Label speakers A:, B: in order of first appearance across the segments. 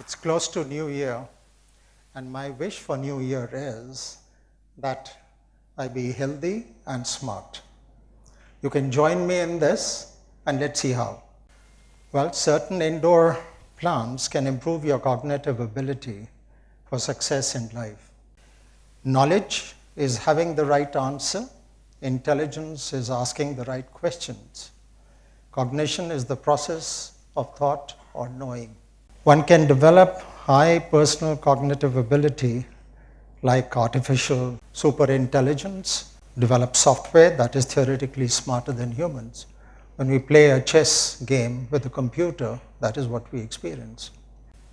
A: It's close to New Year, and my wish for New Year is that I be healthy and smart. You can join me in this, and let's see how. Well, certain indoor plants can improve your cognitive ability for success in life. Knowledge is having the right answer. Intelligence is asking the right questions. Cognition is the process of thought or knowing. One can develop high personal cognitive ability like artificial superintelligence, develop software that is theoretically smarter than humans. When we play a chess game with a computer, that is what we experience.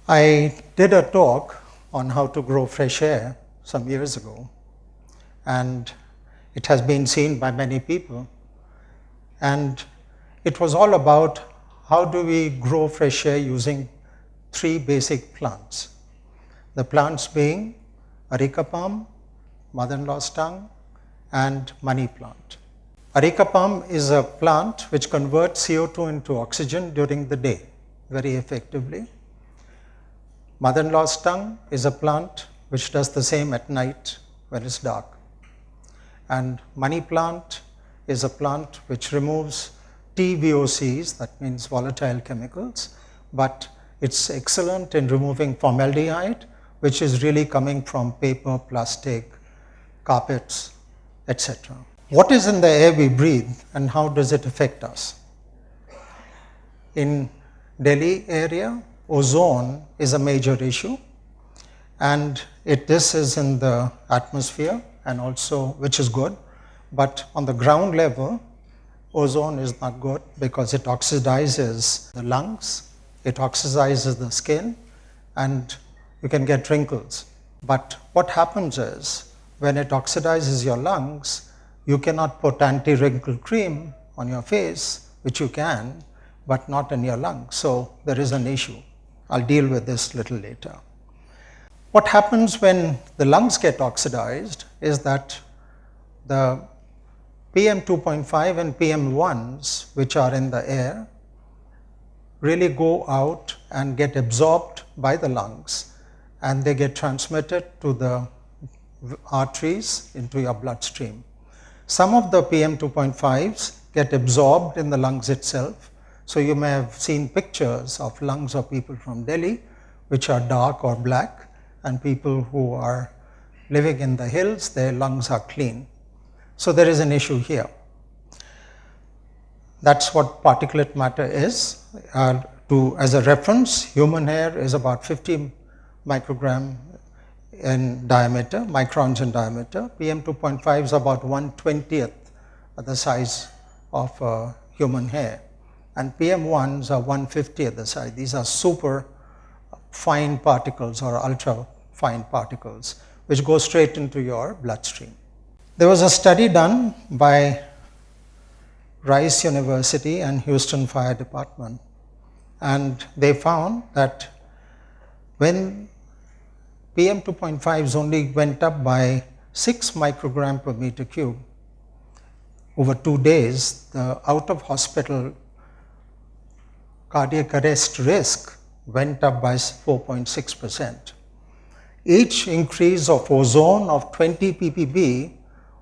A: I did a talk on how to grow fresh air some years ago, and it has been seen by many people. And it was all about how do we grow fresh air using three basic plants. The plants being areca palm, mother-in-law's tongue, and money plant. Areca palm is a plant which converts CO2 into oxygen during the day very effectively. Mother-in-law's tongue is a plant which does the same at night when it's dark. And money plant is a plant which removes TVOCs, that means volatile chemicals, but it's excellent in removing formaldehyde, which is really coming from paper, plastic, carpets, etc. What is in the air we breathe and how does it affect us? In Delhi area, ozone is a major issue, and this is in the atmosphere and also, which is good, but on the ground level, ozone is not good because it oxidizes the lungs, it oxidizes the skin, and you can get wrinkles. But what happens is, when it oxidizes your lungs, you cannot put anti-wrinkle cream on your face, which you can, but not in your lungs. So there is an issue. I'll deal with this a little later. What happens when the lungs get oxidized is that the PM2.5 and PM1s, which are in the air, really go out and get absorbed by the lungs, and they get transmitted to the arteries into your bloodstream. Some of the PM2.5s get absorbed in the lungs itself. So you may have seen pictures of lungs of people from Delhi, which are dark or black, and people who are living in the hills, their lungs are clean. So there is an issue here. That's what particulate matter is. As a reference, human hair is about 50 microgram in diameter, microns in diameter. PM2.5 is about 1/20th the size of human hair. And PM1s are 1/50th the size. These are super fine particles or ultra fine particles which go straight into your bloodstream. There was a study done by Rice University and Houston Fire Department, and they found that when PM2.5s only went up by 6 microgram per meter cube over 2 days, the out-of-hospital cardiac arrest risk went up by 4.6%. Each increase of ozone of 20 ppb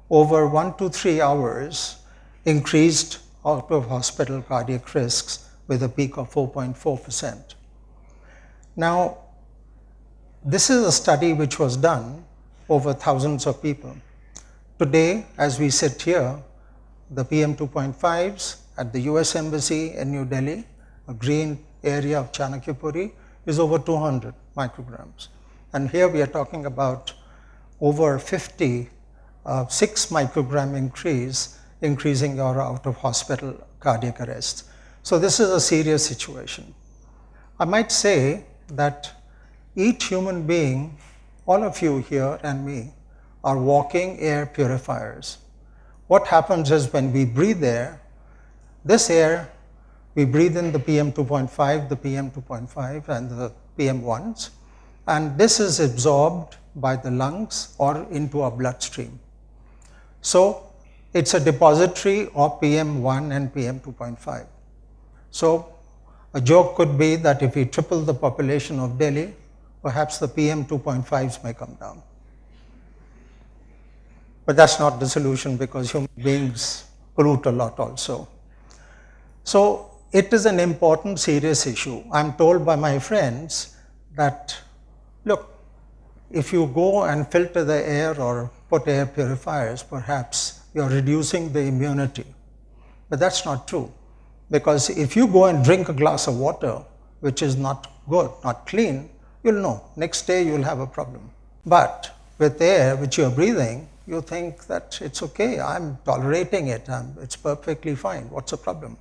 A: over 1 to 3 hours increased out-of-hospital cardiac risks with a peak of 4.4%. Now, this is a study which was done over thousands of people. Today, as we sit here, the PM2.5s at the US Embassy in New Delhi, a green area of Chanakyapuri, is over 200 micrograms. And here we are talking about over 6 microgram increase, increasing your out-of-hospital cardiac arrest. So this is a serious situation. I might say that each human being, all of you here and me, are walking air purifiers. What happens is when we breathe air, this air, we breathe in the PM2.5, the PM2.5 and the PM1s, and this is absorbed by the lungs or into our bloodstream. So it's a depository of PM1 and PM2.5. So A joke could be that if we triple the population of Delhi, perhaps the PM 2.5s may come down. But that's not the solution, because human beings pollute a lot also. So it is an important, serious issue. I'm told by my friends that, look, if you go and filter the air or put air purifiers, perhaps you're reducing the immunity. But that's not true. Because if you go and drink a glass of water, which is not good, not clean, you'll know. Next day you'll have a problem. But with air which you're breathing, you think that it's okay, I'm tolerating it, it's perfectly fine, what's the problem?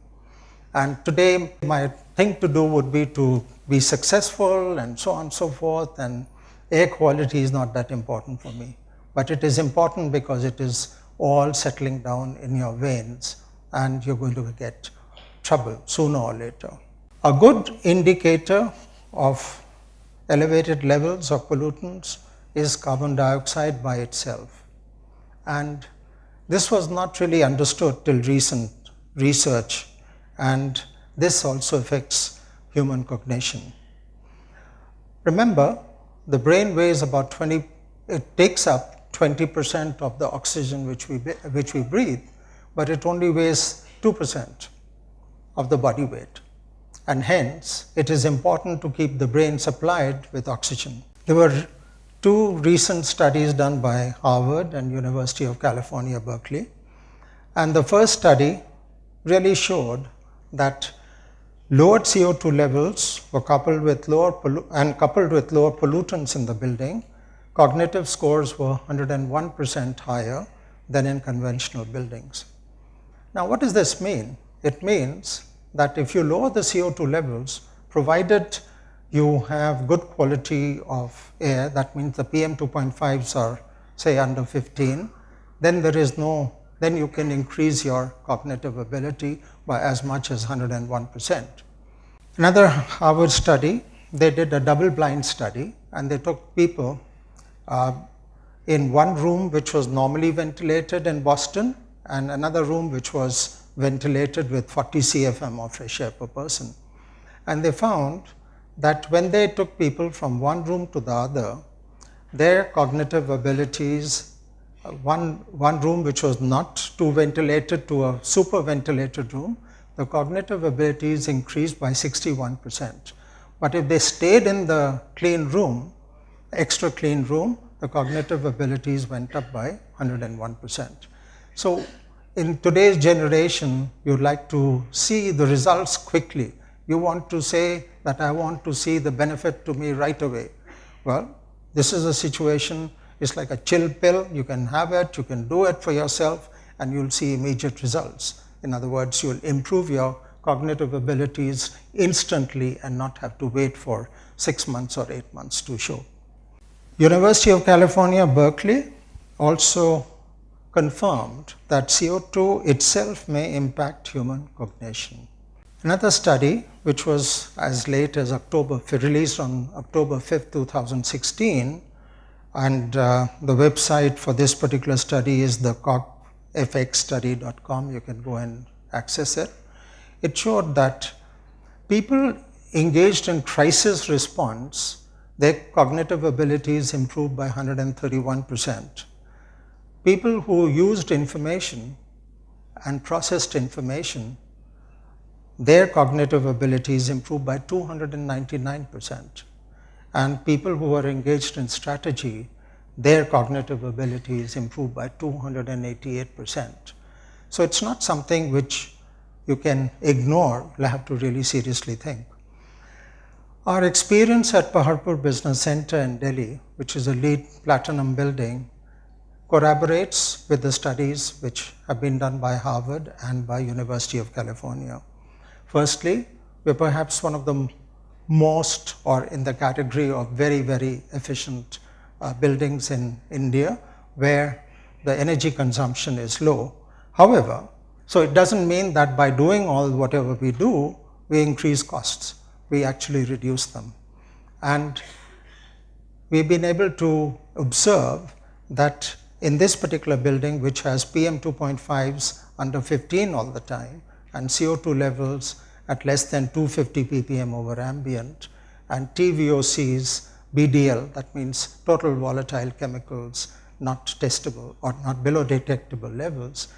A: And today my thing to do would be to be successful and so on and so forth, and air quality is not that important for me. But it is important because it is all settling down in your veins and you're going to get trouble sooner or later. A good indicator of elevated levels of pollutants is carbon dioxide by itself. And this was not really understood till recent research, and this also affects human cognition. Remember, the brain weighs about it takes up 20% of the oxygen which we breathe, but it only weighs 2% of the body weight. And hence, it is important to keep the brain supplied with oxygen. There were two recent studies done by Harvard and University of California, Berkeley. And the first study really showed that lowered CO2 levels were coupled with lower pollutants in the building, cognitive scores were 101% higher than in conventional buildings. Now, what does this mean? It means that if you lower the CO2 levels, provided you have good quality of air, that means the PM 2.5s are, say, under 15, then then you can increase your cognitive ability by as much as 101%. Another Harvard study, they did a double-blind study, and they took people in one room which was normally ventilated in Boston, and another room which was ventilated with 40 CFM of fresh air per person. And they found that when they took people from one room to the other, their cognitive abilities, one room which was not too ventilated to a super ventilated room, the cognitive abilities increased by 61%. But if they stayed in the clean room, extra clean room, the cognitive abilities went up by 101%. So in today's generation, you'd like to see the results quickly. You want to say that I want to see the benefit to me right away. Well, this is a situation, it's like a chill pill. You can have it, you can do it for yourself, and you'll see immediate results. In other words, you'll improve your cognitive abilities instantly and not have to wait for 6 months or 8 months to show. University of California, Berkeley also confirmed that CO2 itself may impact human cognition. Another study, which was as late as released on October 5th, 2016, and the website for this particular study is the cogfxstudy.com. You can go and access it. It showed that people engaged in crisis response, their cognitive abilities improved by 131%. People who used information and processed information, their cognitive abilities improved by 299%. And people who were engaged in strategy, their cognitive abilities improved by 288%. So it's not something which you can ignore, you have to really seriously think. Our experience at Paharpur Business Center in Delhi, which is a LEED Platinum building, corroborates with the studies which have been done by Harvard and by University of California. Firstly, we're perhaps one of the most, or in the category of very, very efficient buildings in India, where the energy consumption is low. However, so it doesn't mean that by doing whatever we do, we increase costs. We actually reduce them. And we've been able to observe that in this particular building, which has PM 2.5s under 15 all the time, and CO2 levels at less than 250 ppm over ambient, and TVOCs, BDL, that means total volatile chemicals not testable or not below detectable levels,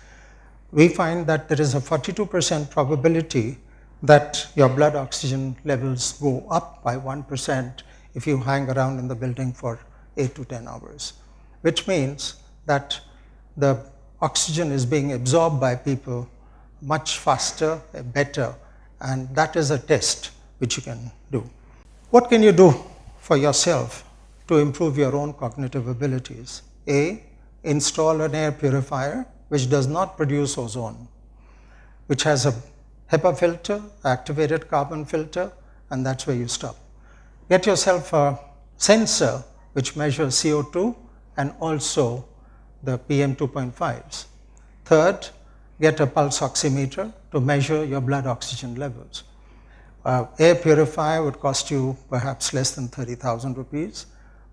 A: we find that there is a 42% probability that your blood oxygen levels go up by 1% if you hang around in the building for 8 to 10 hours, which means that the oxygen is being absorbed by people much faster, better, and that is a test which you can do. What can you do for yourself to improve your own cognitive abilities? A, install an air purifier which does not produce ozone, which has a HEPA filter, activated carbon filter, and that's where you stop. Get yourself a sensor which measures CO2 and also the PM 2.5s. Third, get a pulse oximeter to measure your blood oxygen levels. Air purifier would cost you perhaps less than 30,000 rupees.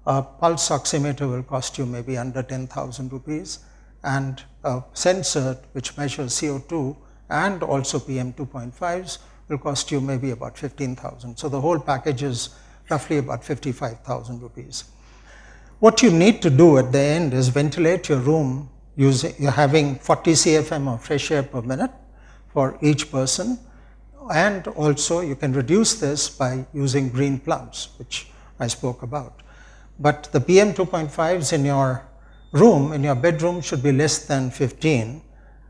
A: A pulse oximeter will cost you maybe under 10,000 rupees. And a sensor which measures CO2 and also PM 2.5s will cost you maybe about 15,000. So the whole package is roughly about 55,000 rupees. What you need to do at the end is ventilate your room you're having 40 CFM of fresh air per minute for each person, and also you can reduce this by using green plugs, which I spoke about. But the PM 2.5s in your room, in your bedroom, should be less than 15,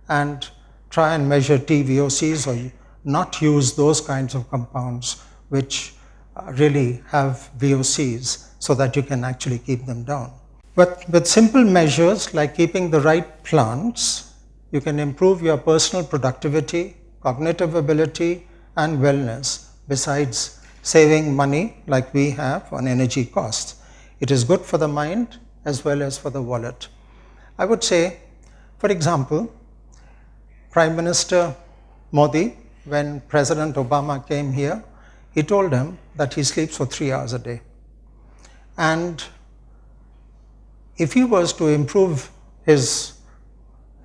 A: and try and measure TVOCs, or not use those kinds of compounds which really have VOCs, so that you can actually keep them down. But with simple measures like keeping the right plants, you can improve your personal productivity, cognitive ability, and wellness, besides saving money like we have on energy costs. It is good for the mind as well as for the wallet. I would say, for example, Prime Minister Modi, when President Obama came here, he told him that he sleeps for 3 hours a day. And if he was to improve his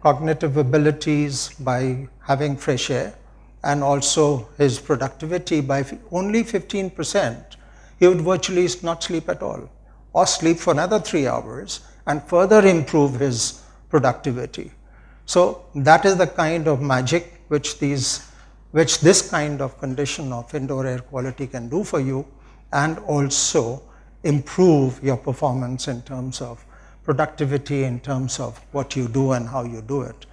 A: cognitive abilities by having fresh air and also his productivity by only 15%, he would virtually not sleep at all, or sleep for another 3 hours and further improve his productivity. So that is the kind of magic which this kind of condition of indoor air quality can do for you, and also improve your performance in terms of productivity, in terms of what you do and how you do it.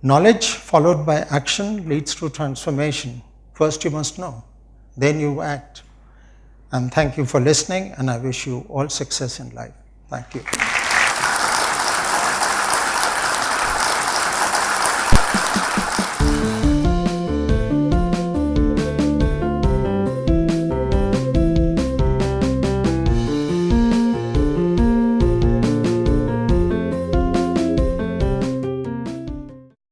A: Knowledge followed by action leads to transformation. First you must know, then you act. And thank you for listening, and I wish you all success in life. Thank you.